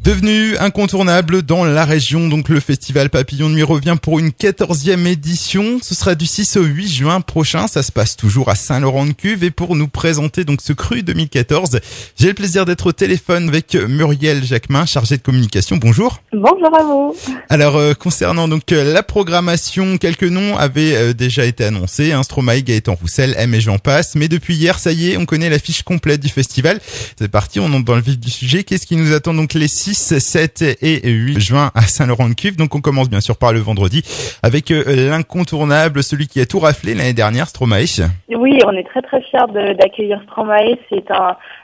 Devenu incontournable dans la région, donc le festival Papillon de Nuit revient pour une 14e édition. Ce sera du 6 au 8 juin prochain. Ça se passe toujours à Saint-Laurent-de-Cuve. Et pour nous présenter donc ce cru 2014, j'ai le plaisir d'être au téléphone avec Muriel Jacquemin, chargée de communication. Bonjour. Bonjour à vous. Alors concernant donc la programmation, quelques noms avaient déjà été annoncés. Stromae, Gaëtan Roussel, M et j'en passe. Mais depuis hier, ça y est, on connaît l'affiche complète du festival. C'est parti, on entre dans le vif du sujet. Qu'est-ce qui nous attend donc les 6, 7 et 8 juin à Saint-Laurent-de-Cuve. Donc on commence bien sûr par le vendredi avec l'incontournable, celui qui a tout raflé l'année dernière, Stromae. Oui, on est très très fiers d'accueillir Stromae. C'est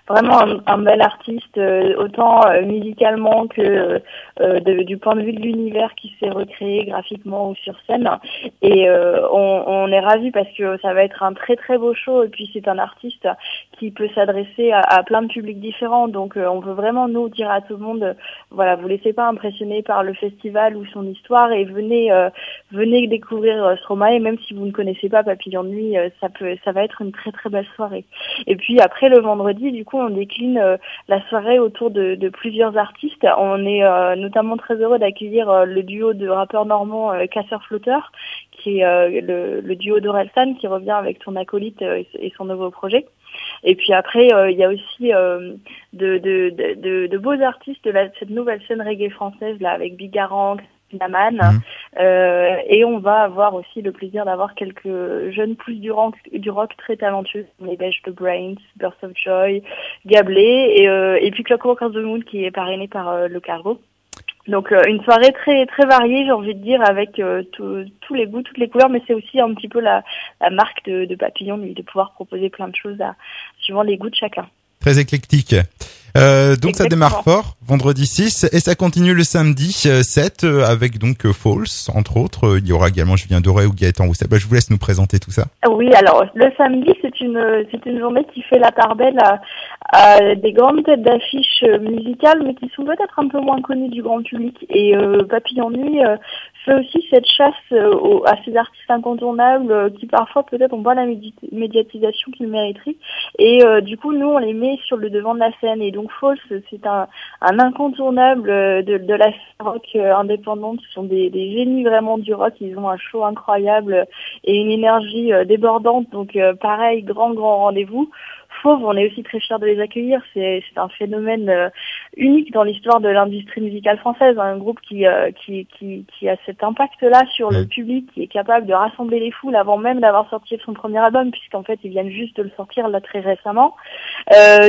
vraiment un bel artiste, autant musicalement que du point de vue de l'univers qui s'est recréé graphiquement ou sur scène. Et on est ravis parce que ça va être un très très beau show. Et puis c'est un artiste qui peut s'adresser à plein de publics différents. Donc on veut vraiment nous dire à tout le monde, voilà, vous laissez pas impressionner par le festival ou son histoire et venez découvrir Stromae, même si vous ne connaissez pas Papillon de Nuit, ça va être une très très belle soirée. Et puis après le vendredi, du coup, on décline la soirée autour de plusieurs artistes. On est notamment très heureux d'accueillir le duo de rappeurs normands Casseur-Flotteur, qui est le duo d'Orelsan qui revient avec son acolyte et son nouveau projet. Et puis après, il y a aussi de beaux artistes de cette nouvelle scène reggae française là, avec Bigarang, Naman, et on va avoir aussi le plaisir d'avoir quelques jeunes pousses du rock très talentueux, les Belges de Brains, Burst of Joy, Gablé, et puis Clockwork of the Moon qui est parrainé par le Cargo. Donc une soirée très très variée, j'ai envie de dire, avec tous les goûts, toutes les couleurs, mais c'est aussi un petit peu la marque de Papillon, de pouvoir proposer plein de choses suivant les goûts de chacun. Très éclectique. Donc ça démarre fort, vendredi 6, et ça continue le samedi 7 avec donc Falls, entre autres. Il y aura également Julien Doré ou Gaëtan Roussel. Je vous laisse nous présenter tout ça. Oui, alors le samedi, c'est une journée qui fait la part belle à des grandes têtes d'affiches musicales, mais qui sont peut-être un peu moins connues du grand public. Et Papillon de Nuit fait aussi cette chasse à ces artistes incontournables qui parfois peut-être ont pas la médiatisation qu'ils mériteraient. Et du coup, nous, on les met sur le devant de la scène. Et donc Falls, c'est un incontournable de la scène rock indépendante. Ce sont des génies vraiment du rock. Ils ont un show incroyable et une énergie débordante. Donc pareil, grand rendez-vous. Fauve, on est aussi très fiers de les accueillir. C'est un phénomène unique dans l'histoire de l'industrie musicale française. Un groupe qui a cet impact-là sur le public, qui est capable de rassembler les foules avant même d'avoir sorti son premier album, puisqu'en fait, ils viennent juste de le sortir là très récemment.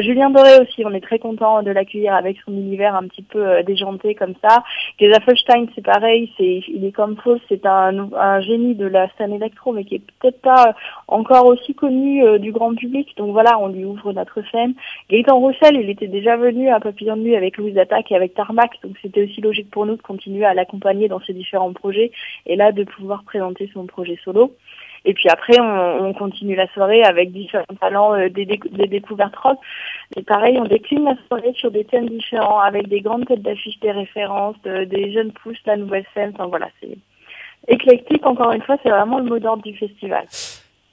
Julien Doré aussi, on est très content de l'accueillir avec son univers un petit peu déjanté comme ça. Geza Felstein, c'est pareil, il est comme Fauve, c'est un génie de la scène électro, mais qui est peut-être pas encore aussi connu du grand public. Donc voilà, on lui ouvre notre scène. Gaëtan Roussel, il était déjà venu à Papillon de Nuit avec Louise Attaque et avec Tarmac, donc c'était aussi logique pour nous de continuer à l'accompagner dans ses différents projets et là de pouvoir présenter son projet solo. Et puis après, on continue la soirée avec différents talents, des découvertes rock. Et pareil, on décline la soirée sur des thèmes différents avec des grandes têtes d'affiche, des références, des jeunes pousses, la nouvelle scène. Enfin voilà, c'est éclectique. Encore une fois, c'est vraiment le mot d'ordre du festival.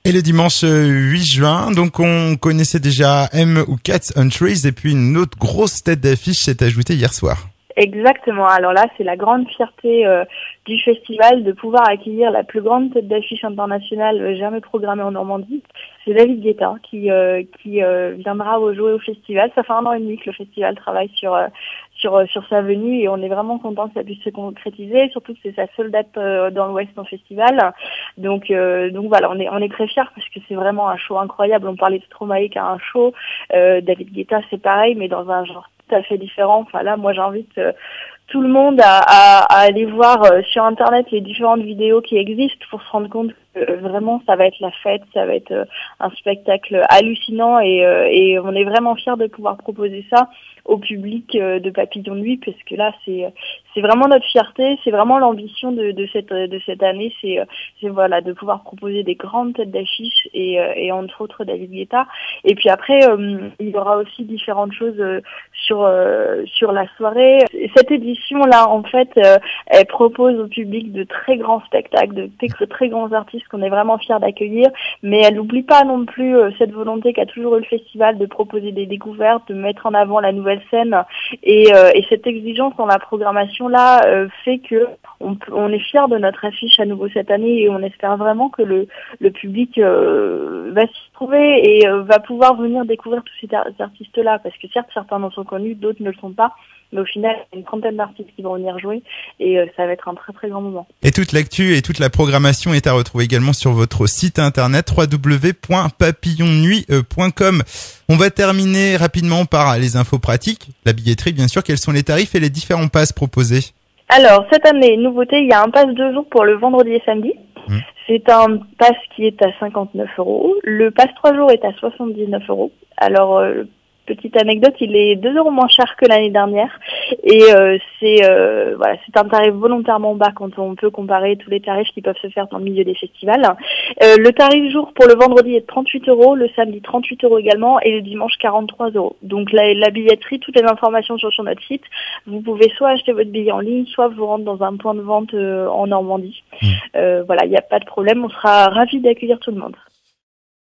Et le dimanche 8 juin, donc on connaissait déjà M ou Cats on Trees, et puis une autre grosse tête d'affiche s'est ajoutée hier soir. Exactement. Alors là, c'est la grande fierté du festival de pouvoir accueillir la plus grande tête d'affiche internationale jamais programmée en Normandie. C'est David Guetta qui viendra jouer au festival. Ça fait 1 an et demi que le festival travaille sur sa venue et on est vraiment content que ça puisse se concrétiser, surtout que c'est sa seule date dans l'Ouest en festival. Donc voilà, on est très fiers parce que c'est vraiment un show incroyable. On parlait de Stromae qui a un show, David Guetta c'est pareil, mais dans un genre tout à fait différent. Enfin là, moi j'invite tout le monde à aller voir sur internet les différentes vidéos qui existent pour se rendre compte que vraiment ça va être la fête, ça va être un spectacle hallucinant et on est vraiment fiers de pouvoir proposer ça au public de Papillon de Nuit parce que là c'est vraiment notre fierté, c'est vraiment l'ambition de cette année, c'est voilà de pouvoir proposer des grandes têtes d'affiche et entre autres David Guetta. Et puis après il y aura aussi différentes choses sur la soirée. Cette édition là en fait elle propose au public de très grands spectacles, de très grands artistes qu'on est vraiment fiers d'accueillir. Mais elle n'oublie pas non plus cette volonté qu'a toujours eu le festival de proposer des découvertes, de mettre en avant la nouvelle scène. Et cette exigence dans la programmation là fait que on est fiers de notre affiche à nouveau cette année et on espère vraiment que le public va s'y trouver et va pouvoir venir découvrir tous ces artistes-là, parce que certes certains en sont connus, d'autres ne le sont pas, mais au final il y a une trentaine d'artistes qui vont venir jouer et ça va être un très très grand moment. Et toute l'actu et toute la programmation est à retrouver également sur votre site internet www.papillonnuit.com. On va terminer rapidement par les infos pratiques, la billetterie bien sûr. Quels sont les tarifs et les différents passes proposés? Alors, cette année, nouveauté, il y a un pass 2 jours pour le vendredi et samedi. C'est un pass qui est à 59 €. Le pass 3 jours est à 79 €. Alors, petite anecdote, il est 2 € moins cher que l'année dernière. Et c'est un tarif volontairement bas quand on peut comparer tous les tarifs qui peuvent se faire dans le milieu des festivals. Le tarif jour pour le vendredi est de 38 €, le samedi 38 € également, et le dimanche 43 €. Donc la billetterie, toutes les informations sont sur notre site. Vous pouvez soit acheter votre billet en ligne, soit vous rendre dans un point de vente en Normandie. Voilà, il n'y a pas de problème, on sera ravis d'accueillir tout le monde.